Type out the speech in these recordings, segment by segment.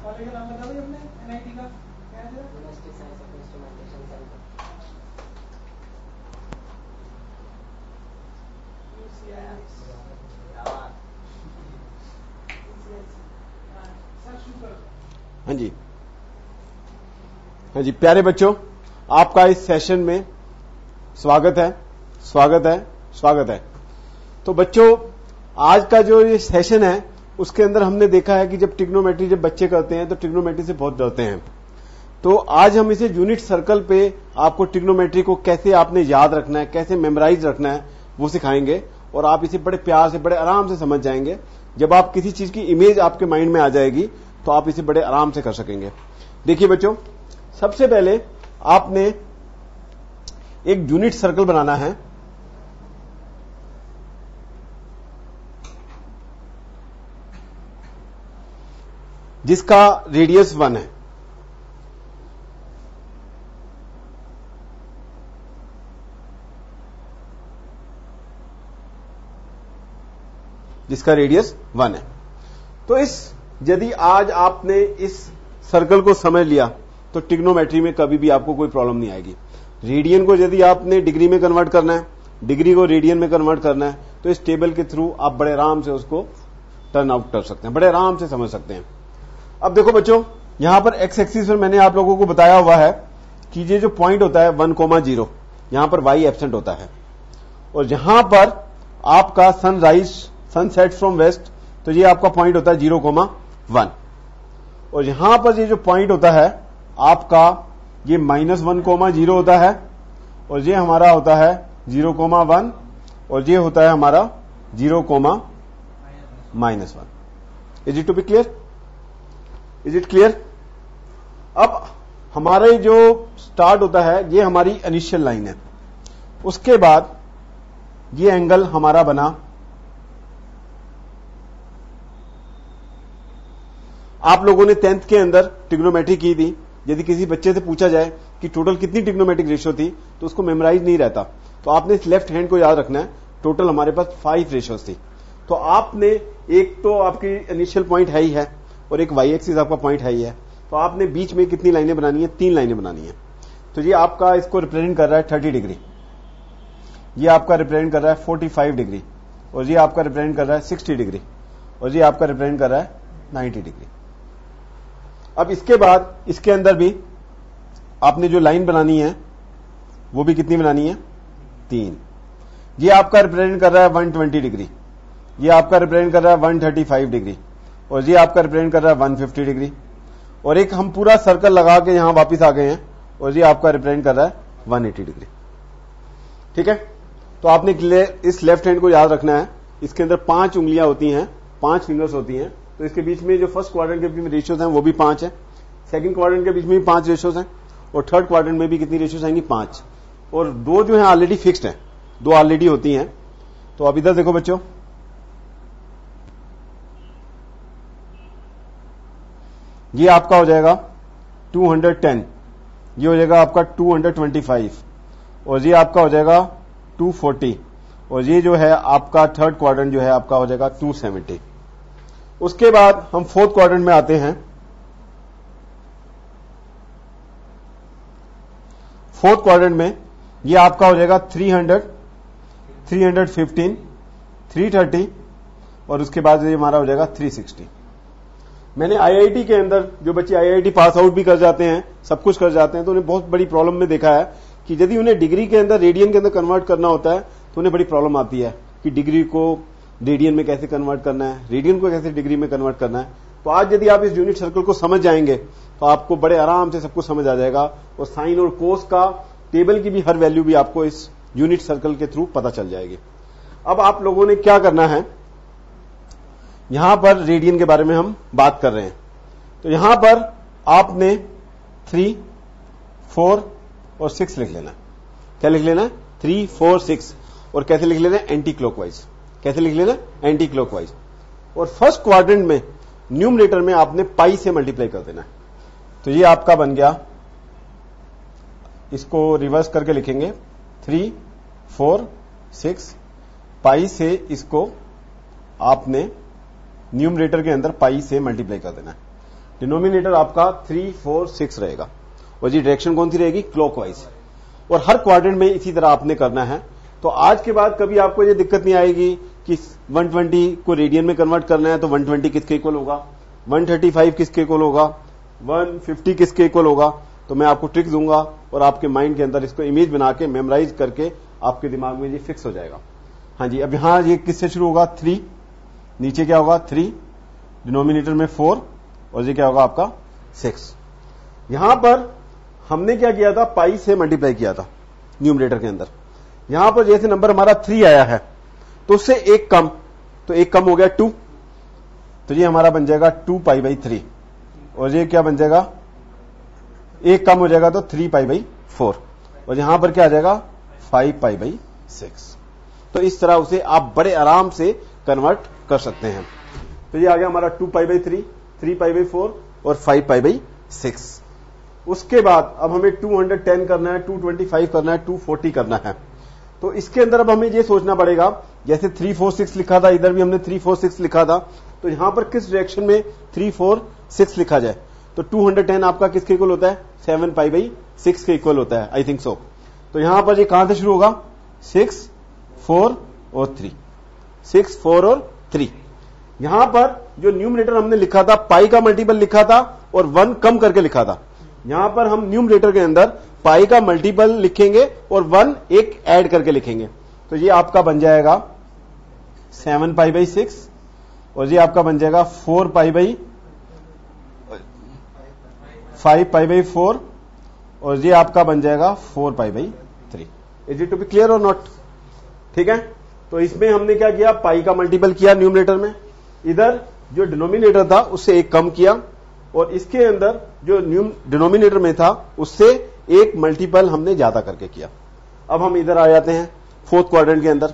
College का नाम बता दो अपने एनआईटी का, क्या है? University science of instrumentation centre. हाँ जी, हाँ जी, प्यारे बच्चों, आपका इस सेशन में स्वागत है, स्वागत है, स्वागत है। तो बच्चों, आज का जो ये सेशन है उसके अंदर हमने देखा है कि जब ट्रिग्नोमेट्री जब बच्चे करते हैं तो ट्रिग्नोमेट्री से बहुत डरते हैं। तो आज हम इसे यूनिट सर्कल पे आपको ट्रिग्नोमेट्री को कैसे आपने याद रखना है, कैसे मेमोराइज रखना है, वो सिखाएंगे और आप इसे बड़े प्यार से, बड़े आराम से समझ जाएंगे। जब आप किसी चीज की इमेज आपके माइंड में आ जाएगी तो आप इसे बड़े आराम से कर सकेंगे। देखिए बच्चों, सबसे पहले आपने एक यूनिट सर्कल बनाना है। जिसका रेडियस 1 है। जिसका रेडियस 1 है। तो यदि आज आपने इस सर्कल को समझ लिया तो ट्रिग्नोमेट्री में कभी भी आपको कोई प्रॉब्लम नहीं आएगी। रेडियन को यदि आपने डिग्री में कन्वर्ट करना है, डिग्री को रेडियन में कन्वर्ट करना है, तो इस टेबल के थ्रू आप बड़े आराम से उसको टर्न आउट कर सकते हैं, बड़े आराम से समझ सकते हैं। अब देखो बच्चों, यहां पर एक्स एक्सिस पर मैंने आप लोगों को बताया हुआ है कि ये जो पॉइंट होता है 1,0, यहां पर वाई एब्सेंट होता है। और जहां पर आपका सन सेट फ्रॉम वेस्ट, तो ये आपका पॉइंट होता है 0,1। और यहां पर ये जो पॉइंट होता है आपका, ये -1,0 होता है, और ये हमारा होता है 0,1, और ये होता है हमारा 0,-1। Is it to be clear? Is it clear? अब हमारे जो स्टार्ट होता है, ये हमारी इनिशियल लाइन है। उसके बाद ये एंगल हमारा बना, आप लोगों ने 10th के अंदर ट्रिग्नोमेट्री की थी। यदि किसी बच्चे से पूछा जाए कि टोटल कितनी ट्रिग्नोमेट्रिक रेशियो थी तो उसको मेमोराइज नहीं रहता। तो आपने इस लेफ्ट हैंड को याद रखना है। टोटल हमारे पास 5 रेशियोज थी। तो आपने एक तो आपकी इनिशियल पॉइंट है ही है, और एक वाई एक्सिस आपका पॉइंट है ही है। तो आपने बीच में कितनी लाइनें बनानी है? 3 लाइनें बनानी है। तो ये आपका इसको रिप्रेजेंट कर रहा है 30 डिग्री, ये आपका रिप्रेजेंट कर रहा है 45 डिग्री, और ये आपका रिप्रेजेंट कर रहा है 60 डिग्री, और ये आपका रिप्रेजेंट कर रहा है 90 डिग्री। अब इसके बाद इसके अंदर भी आपने जो लाइन बनानी है वो भी कितनी बनानी है? 3। ये आपका रिप्रेजेंट कर रहा है 120 डिग्री, ये आपका रिप्रेजेंट कर रहा है 135 डिग्री, और ये आपका रिप्रेजेंट कर रहा है 150 डिग्री। और एक हम पूरा सर्कल लगा के यहां वापस आ गए हैं, और ये आपका रिप्रेजेंट कर रहा है 180 डिग्री। ठीक है? तो आपने इस लेफ्ट हैंड को याद रखना है। इसके अंदर 5 उंगलियां होती हैं, 5 फिंगर्स होती हैं। तो इसके बीच में जो फर्स्ट क्वाड्रेंट के बीच में रेशियोज हैं वो भी 5 है, सेकंड क्वाड्रेंट के बीच में भी 5 रेशियोज हैं, और थर्ड क्वाड्रेंट में भी कितनी रेशियोज आएंगी? 5। और 2 जो है ऑलरेडी फिक्स्ड हैं, 2 ऑलरेडी होती हैं। तो अब इधर देखो बच्चों, ये आपका हो जाएगा 210, ये हो जाएगा आपका 225, और ये आपका हो जाएगा 240, और ये जो है आपका थर्ड क्वाड्रेंट जो है आपका हो जाएगा 270। उसके बाद हम फोर्थ क्वाड्रेंट में आते हैं। फोर्थ क्वाड्रेंट में ये आपका हो जाएगा 300, 315, 330, और उसके बाद ये हमारा हो जाएगा 360। मैंने आईआईटी के अंदर जो बच्चे आईआईटी पास आउट भी कर जाते हैं, सब कुछ कर जाते हैं, तो उन्हें बहुत बड़ी प्रॉब्लम में देखा है कि यदि उन्हें डिग्री के अंदर रेडियन के अंदर कन्वर्ट करना होता है तो उन्हें बड़ी प्रॉब्लम आती है कि डिग्री को रेडियन में कैसे कन्वर्ट करना है, रेडियन को कैसे डिग्री में कन्वर्ट करना है। तो आज यदि आप इस यूनिट सर्कल को समझ जाएंगे तो आपको बड़े आराम से सब कुछ समझ आ जाएगा, और साइन और कोस का टेबल की भी हर वैल्यू भी आपको इस यूनिट सर्कल के थ्रू पता चल जाएगी। अब आप लोगों ने क्या करना है, यहां पर रेडियन के बारे में हम बात कर रहे हैं। तो यहां पर आपने 3, 4 और 6 लिख लेना है। क्या लिख लेना है? 3, 4, 6। और कैसे लिख लेना है? Anti clockwise. कैसे लिख लेना? Anti clockwise. और फर्स्ट क्वाड्रेंट में न्यूमरेटर में आपने पाई से मल्टीप्लाई कर देना है। तो ये आपका बन गया, इसको रिवर्स करके लिखेंगे 3, 4, 6। पाई से इसको आपने न्यूमरेटर के अंदर पाई से मल्टीप्लाई कर देना है। डिनोमिनेटर आपका 3, 4, 6 रहेगा और ये डायरेक्शन कौन सी रहेगी, क्लॉकवाइज। और हर क्वाड्रेंट में इसी तरह आपने करना है। तो आज के बाद कभी आपको ये दिक्कत नहीं आएगी कि 120 को रेडियन में कन्वर्ट करना है तो 120 किसके इक्वल होगा, 135 किसके इक्वल होगा, 150 किसके इक्वल होगा। तो मैं आपको ट्रिक दूंगा और आपके माइंड के अंदर इसको इमेज बना के मेमोराइज करके आपके दिमाग में ये फिक्स हो जाएगा। हाँ जी, अब यहां ये किससे शुरू होगा, 3, नीचे क्या होगा 3, डिनोमिनेटर में 4 और ये क्या होगा आपका 6। यहां पर हमने क्या किया था, पाई से मल्टीप्लाई किया था न्यूमरेटर के अंदर। यहां पर जैसे नंबर हमारा 3 आया है तो उससे एक कम, तो एक कम हो गया 2, तो ये हमारा बन जाएगा 2 पाई बाई 3 और ये क्या बन जाएगा, एक कम हो जाएगा तो 3 पाई बाई 4 और यहां पर क्या आ जाएगा 5 पाई बाई 6। तो इस तरह उसे आप बड़े आराम से कन्वर्ट कर सकते हैं। तो ये आ गया हमारा 2 पाई बाई 3, 3 पाई बाई 4 और 5 पाई बाई 6। उसके बाद अब हमें 210 करना है, 225 करना है, 240 करना है। तो इसके अंदर अब हमें ये सोचना पड़ेगा, जैसे 3, 4, 6 लिखा था, इधर भी हमने 3, 4, 6 लिखा था, तो यहां पर किस डायरेक्शन में 3, 4, 6 लिखा जाए। तो 210 आपका किसके इक्वल होता है, 7 पाई बाई 6 के इक्वल होता है, आई थिंक सो। तो यहां पर ये कहां से शुरू होगा, 6, 4 और 3, 6, 4 और 3। यहां पर जो न्यूमरेटर हमने लिखा था, पाई का मल्टीपल लिखा था और 1 कम करके लिखा था। यहां पर हम न्यूमरेटर के अंदर पाई का मल्टीपल लिखेंगे और 1 एक ऐड करके लिखेंगे। तो ये आपका बन जाएगा 7 पाई बाई 6 और ये आपका बन जाएगा 4 पाई बाई 5 पाई बाई 4 और ये आपका बन जाएगा 4 pi by 3। Is it to be clear और नॉट? ठीक है। तो इसमें हमने क्या किया, पाई का मल्टीपल किया न्यूमरेटर में, इधर जो डिनोमिनेटर था उससे एक कम किया और इसके अंदर जो डिनोमिनेटर में था उससे एक मल्टीपल हमने ज्यादा करके किया। अब हम इधर आ जाते हैं फोर्थ क्वाड्रेंट के अंदर,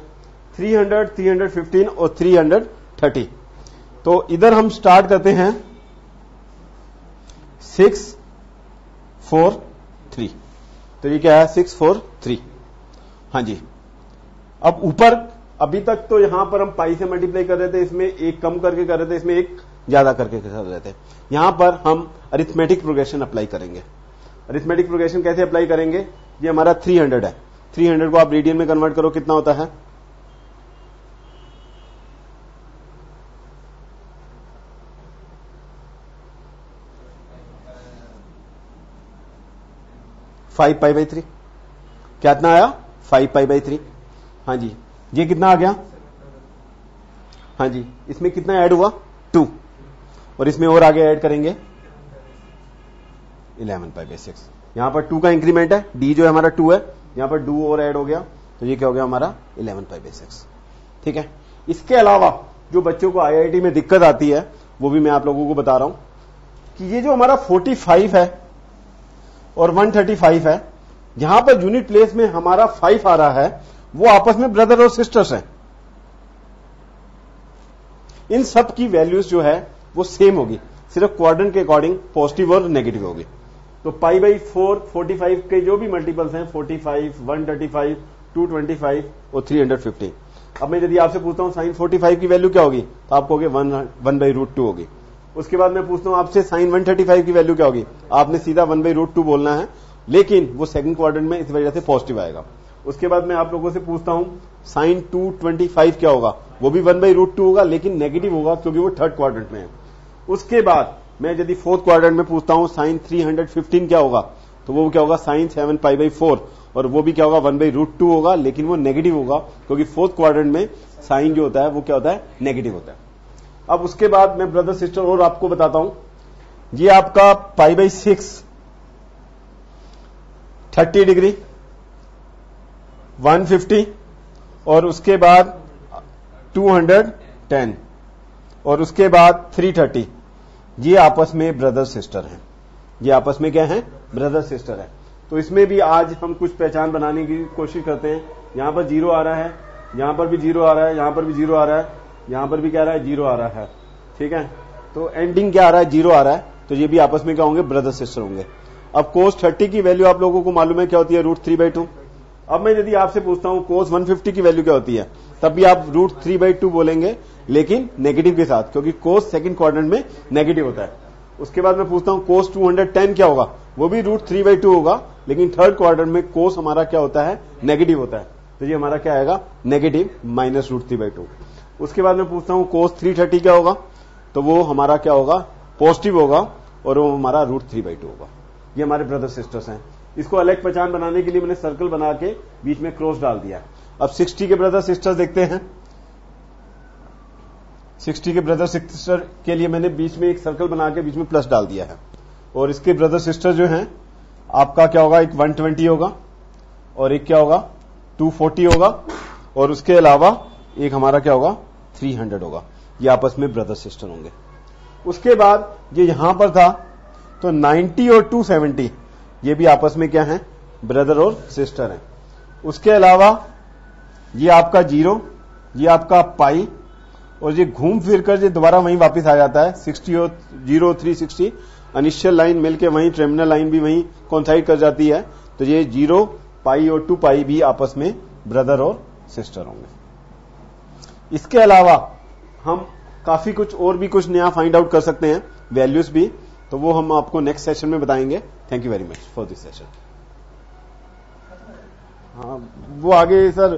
300, 315 और 330। तो इधर हम स्टार्ट करते हैं 6, 4, 3। तो ये क्या है, 6, 4, 3। हाँ जी। अब ऊपर अभी तक तो यहां पर हम पाई से मल्टीप्लाई कर रहे थे, इसमें एक कम करके कर रहे थे, इसमें एक ज्यादा करके कर रहे थे। यहां पर हम अरिथमेटिक प्रोग्रेशन अप्लाई करेंगे। अरिथमेटिक प्रोग्रेशन कैसे अप्लाई करेंगे, ये हमारा 300 है, 300 को आप रेडियन में कन्वर्ट करो, कितना होता है, फाइव पाई बाई 3। कितना आया, 5 पाई बाई 3। हाँ जी। ये कितना आ गया, हाँ जी, इसमें कितना ऐड हुआ, 2 और इसमें और आगे ऐड करेंगे 11 पाई बाई 6। यहां पर 2 का इंक्रीमेंट है, डी जो है हमारा 2 है, यहां पर 2 और ऐड हो गया, तो ये क्या हो गया हमारा 11 पाई बाई 6। ठीक है। इसके अलावा जो बच्चों को आईआईटी में दिक्कत आती है वो भी मैं आप लोगों को बता रहा हूं कि ये जो हमारा 45 है और 135 है, यहां पर यूनिट प्लेस में हमारा 5 आ रहा है, वो आपस में ब्रदर और सिस्टर्स हैं। इन सब की वैल्यूज जो है वो सेम होगी, सिर्फ क्वाड्रेंट के अकॉर्डिंग पॉजिटिव और नेगेटिव होगी। तो पाई बाई 4, 45 के जो भी मल्टीपल्स हैं, 45, 135, 225 और 315। अब मैं यदि आपसे पूछता हूं साइन 45 की वैल्यू क्या होगी, तो आप कहोगे 1/√2 होगी। उसके बाद मैं पूछता हूं आपसे साइन 135 की वैल्यू क्या होगी, आपने सीधा 1/√2 बोलना है, लेकिन वो सेकंड क्वाड्रेंट में इस वजह से पॉजिटिव आएगा। उसके बाद मैं आप लोगों से पूछता हूं साइन 225 क्या होगा, वो भी 1/√2 होगा, लेकिन नेगेटिव होगा क्योंकि वो थर्ड क्वाड्रेंट में है। उसके बाद मैं यदि फोर्थ क्वाड्रेंट में पूछता हूं साइन 315 क्या होगा, तो वो क्या होगा, साइन 7 पाई बाई 4 और वो भी क्या होगा, 1/√2 होगा, लेकिन वो नेगेटिव होगा क्योंकि फोर्थ क्वाड्रेंट में साइन जो होता है वो क्या होता है, नेगेटिव होता है। अब उसके बाद मैं ब्रदर सिस्टर और आपको बताता हूं, ये आपका पाई बाई 6 30 डिग्री, 150 और उसके बाद 210 और उसके बाद 330, ये आपस में ब्रदर सिस्टर हैं। ये आपस में क्या है, ब्रदर सिस्टर है। तो इसमें भी आज हम कुछ पहचान बनाने की कोशिश करते हैं। यहां पर 0 आ रहा है, यहां पर भी 0 आ रहा है, यहां पर भी 0 आ रहा है, यहां पर भी क्या आ रहा है, 0 आ रहा है। ठीक है। तो एंडिंग क्या आ रहा है, 0 आ रहा है, तो ये भी आपस में क्या होंगे, ब्रदर सिस्टर होंगे। अब cos 30 की वैल्यू आप लोगों को मालूम है क्या होती है, √3/2। अब मैं यदि आपसे पूछता हूं cos 150 की वैल्यू क्या होती है, तब भी आप √3/2 बोलेंगे, लेकिन नेगेटिव के साथ, क्योंकि cos सेकंड क्वाड्रेंट में नेगेटिव होता है। उसके बाद मैं पूछता हूं कोस 210 क्या होगा, वो भी √3/2 होगा, लेकिन थर्ड क्वार्टर में कोस हमारा क्या होता है, नेगेटिव होता है, तो ये हमारा क्या आएगा, नेगेटिव माइनस √3/2। उसके बाद मैं पूछता हूं कोस 330 क्या होगा, तो वो हमारा क्या होगा, पॉजिटिव होगा, और वो हमारा √3/2 होगा। ये हमारे ब्रदर सिस्टर्स हैं। इसको अलग पहचान बनाने के लिए मैंने सर्कल बना के बीच में क्रॉस डाल दिया। अब 60 के ब्रदर सिस्टर्स देखते हैं। 60 के ब्रदर सिस्टर के लिए मैंने बीच में एक सर्कल बना के बीच में प्लस डाल दिया है, और इसके ब्रदर सिस्टर जो हैं आपका क्या होगा, एक 120 होगा और एक क्या होगा 240 होगा, और उसके अलावा एक हमारा क्या होगा 300 होगा। ये आपस में ब्रदर सिस्टर होंगे। उसके बाद ये यहां पर था तो 90 और 270 ये भी आपस में क्या है, ब्रदर और सिस्टर हैं। उसके अलावा ये आपका 0, ये आपका पाई, और ये घूम फिर कर ये दोबारा वहीं वापस आ जाता है 60 और 0 360, इनिशियल लाइन मिलके वहीं टर्मिनल लाइन भी वहीं कोइंसाइड कर जाती है, तो ये 0 पाई और 2 पाई भी आपस में ब्रदर और सिस्टर होंगे। इसके अलावा हम काफी कुछ और भी कुछ नया फाइंड आउट कर सकते हैं, वैल्यूज भी, तो वो हम आपको नेक्स्ट सेशन में बताएंगे। Thank you very much for this session. हाँ वो आगे सर